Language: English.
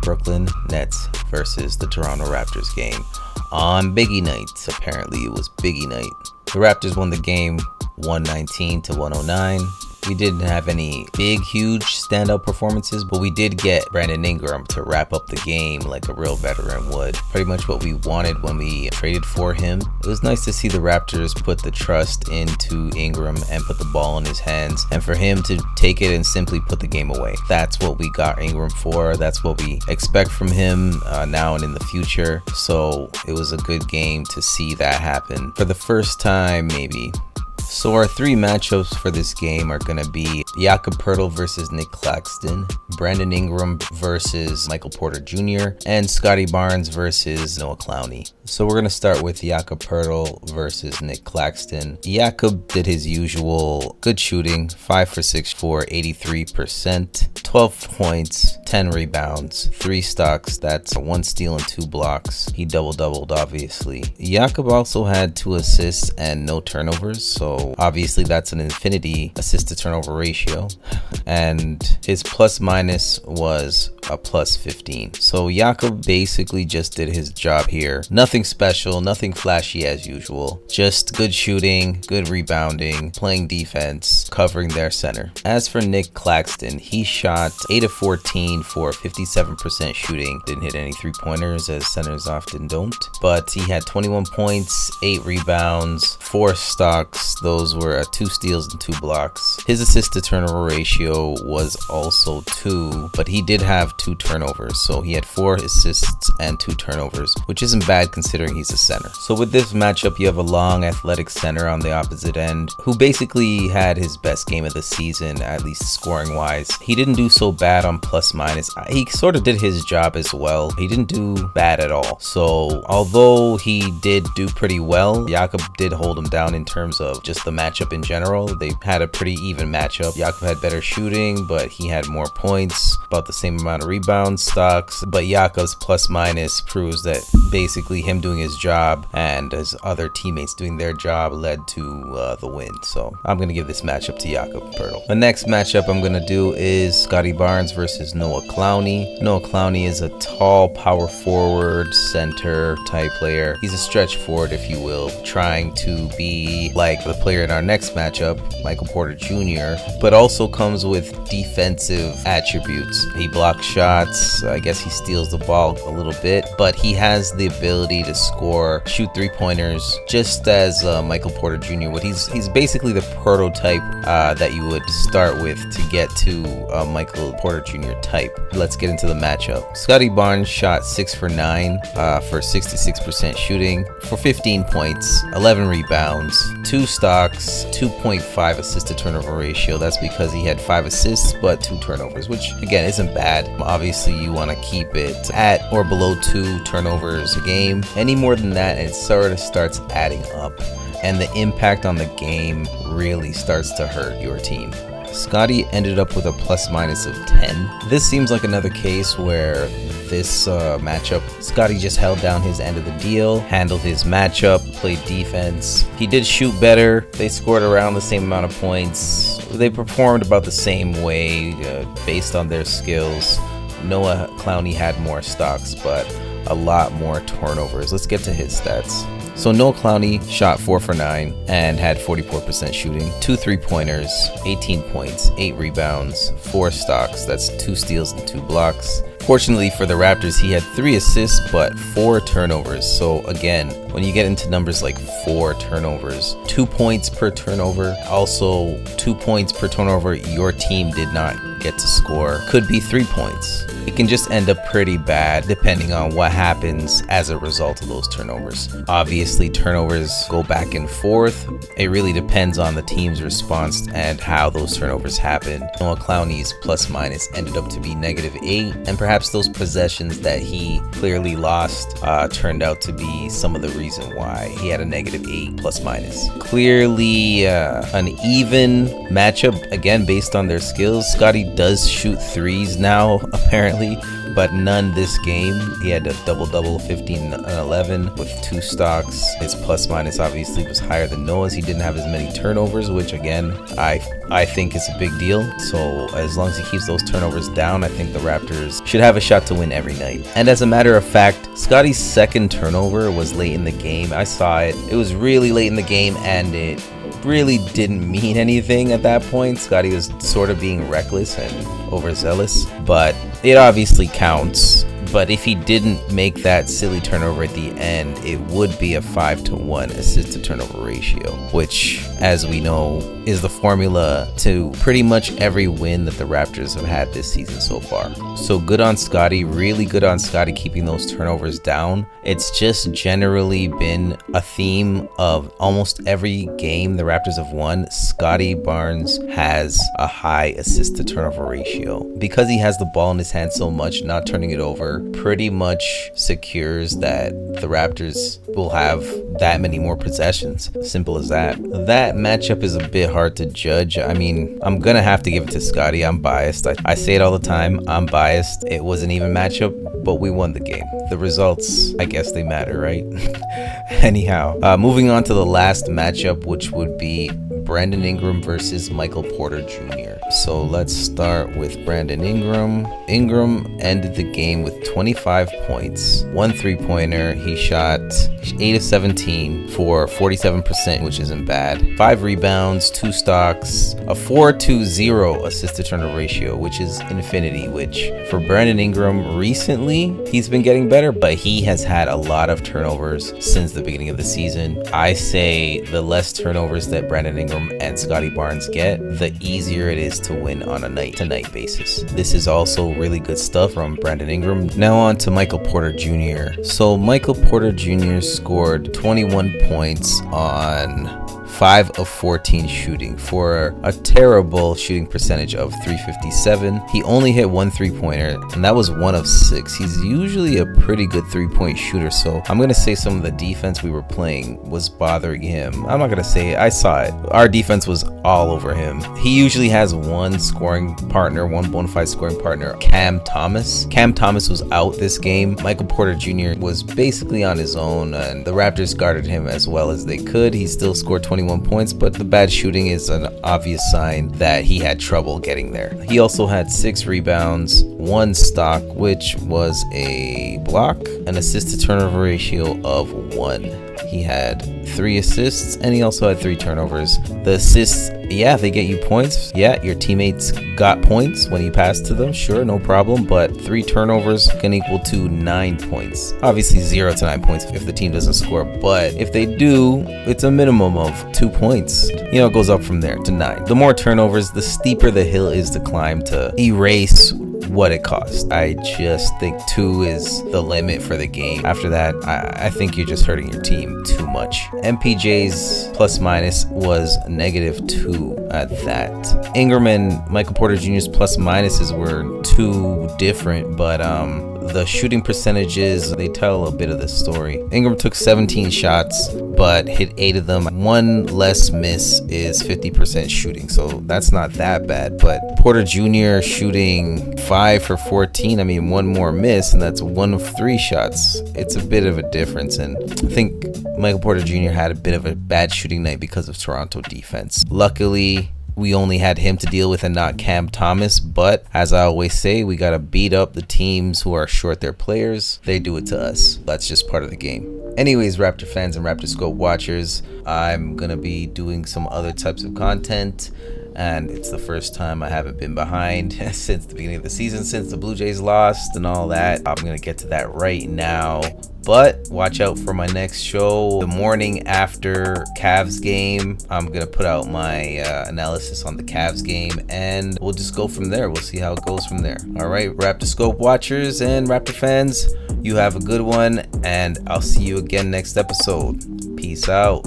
Brooklyn Nets versus the Toronto Raptors game on Biggie night. Apparently it was Biggie night. The Raptors won the game 119 to 109. We didn't have any big, huge standout performances, but we did get Brandon Ingram to wrap up the game like a real veteran would. Pretty much what we wanted when we traded for him. It was nice to see the Raptors put the trust into Ingram and put the ball in his hands, and for him to take it and simply put the game away. That's what we got Ingram for. That's what we expect from him now and in the future. So it was a good game to see that happen for the first time, maybe. So our three matchups for this game are going to be Jakob Poeltl versus Nick Claxton, Brandon Ingram versus Michael Porter Jr., and Scotty Barnes versus Noah Clowney. So we're going to start with Jakob Poeltl versus Nick Claxton. Jakob did his usual good shooting, 5 for 6 for 83%, 12 points, 10 rebounds, 3 stocks, that's 1 steal and 2 blocks. He doubled obviously. Jakob also had 2 assists and no turnovers, so obviously that's an infinity assist to turnover ratio, and his plus minus was a plus 15. So Jakob basically just did his job here. Nothing special, nothing flashy as usual, just good shooting, good rebounding, playing defense, covering their center. As for Nick Claxton, he shot 8 of 14 for 57% shooting. Didn't hit any 3-pointers, as centers often don't, but he had 21 points, 8 rebounds, 4 stocks. Those were 2 steals and 2 blocks. His assist to turnover ratio was also 2, but he did have 2 turnovers, so he had 4 assists and 2 turnovers, which isn't bad considering he's a center. So with this matchup, you have a long athletic center on the opposite end who basically had his best game of the season, at least scoring wise. He didn't do so bad on plus minus. He sort of did his job as well. He didn't do bad at all. So although he did do pretty well, Jakob did hold him down in terms of just the matchup in general. They had a pretty even matchup. Jakob had better shooting, but he had more points, about the same amount of rebound stocks, but Jakob's plus minus proves that basically him doing his job and his other teammates doing their job led to the win. So I'm gonna give this matchup to Jakob Poeltl. The next matchup I'm gonna do is Scotty Barnes versus Noah Clowney. Noah Clowney is a tall power forward center type player. He's a stretch forward, if you will, trying to be like the player in our next matchup, Michael Porter Jr., but also comes with defensive attributes. He blocks shots, I guess he steals the ball a little bit, but he has the ability to score, shoot 3-pointers, just as Michael Porter Jr. would. He's basically the prototype that you would start with to get to Michael Porter Jr. type. Let's get into the matchup. Scotty Barnes shot 6 for 9 for 66% shooting, for 15 points, 11 rebounds, 2 stocks, 2.5 assist to turnover ratio. That's because he had 5 assists but 2 turnovers, which again isn't bad. Obviously you want to keep it at or below 2 turnovers a game. Any more than that, it sort of starts adding up, and the impact on the game really starts to hurt your team. Scotty ended up with a plus minus of 10. This seems like another case where this matchup, Scotty just held down his end of the deal, handled his matchup, played defense. He did shoot better. They scored around the same amount of points. They performed about the same way based on their skills. Noah Clowney had more stocks, but a lot more turnovers. Let's get to his stats. So Noah Clowney shot 4 for 9 and had 44% shooting, 2 3-pointers, 18 points, 8 rebounds, 4 stocks, that's 2 steals and 2 blocks. Fortunately for the Raptors, he had 3 assists but 4 turnovers. So again, when you get into numbers like 4 turnovers, 2 points per turnover, also 2 points per turnover your team did not get to score, could be 3 points. It can just end up pretty bad depending on what happens as a result of those turnovers. Obviously, turnovers go back and forth. It really depends on the team's response and how those turnovers happen. Noah Clowney's plus minus ended up to be -8, and perhaps those possessions that he clearly lost turned out to be some of the reason why he had a -8 plus minus. Clearly an even matchup, again based on their skills. Scotty does shoot threes now apparently, but none this game. He had a double-double, 15 and 11 with 2 stocks. His plus-minus obviously was higher than Noah's. He didn't have as many turnovers, which again, I think is a big deal. So as long as he keeps those turnovers down, I think the Raptors should have a shot to win every night. And as a matter of fact, Scottie's second turnover was late in the game. I saw it. It was really late in the game, and it really didn't mean anything at that point. Scottie was sort of being reckless and overzealous, but it obviously counts. But if he didn't make that silly turnover at the end, it would be a 5-to-1 assist to turnover ratio, which, as we know, is the formula to pretty much every win that the Raptors have had this season so far. So good on Scottie, really good on Scottie keeping those turnovers down. It's just generally been a theme of almost every game the Raptors have won. Scottie Barnes has a high assist to turnover ratio. Because he has the ball in his hand so much, not turning it over pretty much secures that the Raptors will have that many more possessions. Simple as that. That matchup is a bit hard to judge. I mean, I'm gonna have to give it to Scottie. I'm biased. I say it all the time. I'm biased. It was an even matchup, but we won the game. The results, I guess they matter, right? Anyhow, moving on to the last matchup, which would be Brandon Ingram versus Michael Porter Jr. So let's start with Brandon Ingram. Ingram ended the game with 25 points, 1 3-pointer. He shot 8 of 17 for 47%, which isn't bad. 5 rebounds, 2 stocks, a 4-2-0 assist to turnover ratio, which is infinity, which for Brandon Ingram recently, he's been getting better, but he has had a lot of turnovers since the beginning of the season. I say the less turnovers that Brandon Ingram and Scottie Barnes get, the easier it is to win on a night-to-night basis. This is also really good stuff from Brandon Ingram. Now on to Michael Porter Jr. So Michael Porter Jr. scored 21 points on 5 of 14 shooting for a terrible shooting percentage of .357. He only hit 1 3-pointer, and that was 1 of 6. He's usually a pretty good 3-point shooter, so I'm going to say some of the defense we were playing was bothering him. I'm not going to say it. I saw it. Our defense was all over him. He usually has one scoring partner, one bona fide scoring partner, Cam Thomas. Cam Thomas was out this game. Michael Porter Jr. was basically on his own, and the Raptors guarded him as well as they could. He still scored 21 points, but the bad shooting is an obvious sign that he had trouble getting there. He also had 6 rebounds, 1 stock, which was a block, an assist to turnover ratio of 1. He had 3 assists, and he also had 3 turnovers. The assists, yeah, they get you points. Yeah, your teammates got points when you pass to them, sure, no problem, but 3 turnovers can equal to 9 points. Obviously 0 to 9 points if the team doesn't score, but if they do, it's a minimum of 2 points. You know, it goes up from there to 9. The more turnovers, the steeper the hill is to climb to erase what it cost. I just think 2 is the limit for the game. After that, I think you're just hurting your team too much. MPJ's plus minus was -2 at that. Ingram and Michael Porter Jr.'s plus minuses were too different, but the shooting percentages, they tell a bit of the story. Ingram took 17 shots, but hit 8 of them. 1 less miss is 50% shooting, so that's not that bad. But Porter Jr. shooting 5 for 14, I mean, 1 more miss, and that's 1 of 3 shots. It's a bit of a difference, and I think Michael Porter Jr. had a bit of a bad shooting night because of Toronto defense. Luckily, we only had him to deal with and not Cam Thomas, but as I always say, we gotta beat up the teams who are short their players. They do it to us. That's just part of the game. Anyways, Raptor fans and RaptorScope watchers, I'm gonna be doing some other types of content, and it's the first time I haven't been behind since the beginning of the season, since the Blue Jays lost and all that. I'm gonna get to that right now. But watch out for my next show the morning after Cavs game. I'm going to put out my analysis on the Cavs game, and we'll just go from there. We'll see how it goes from there. All right, RaptorScope watchers and Raptor fans, you have a good one, and I'll see you again next episode. Peace out.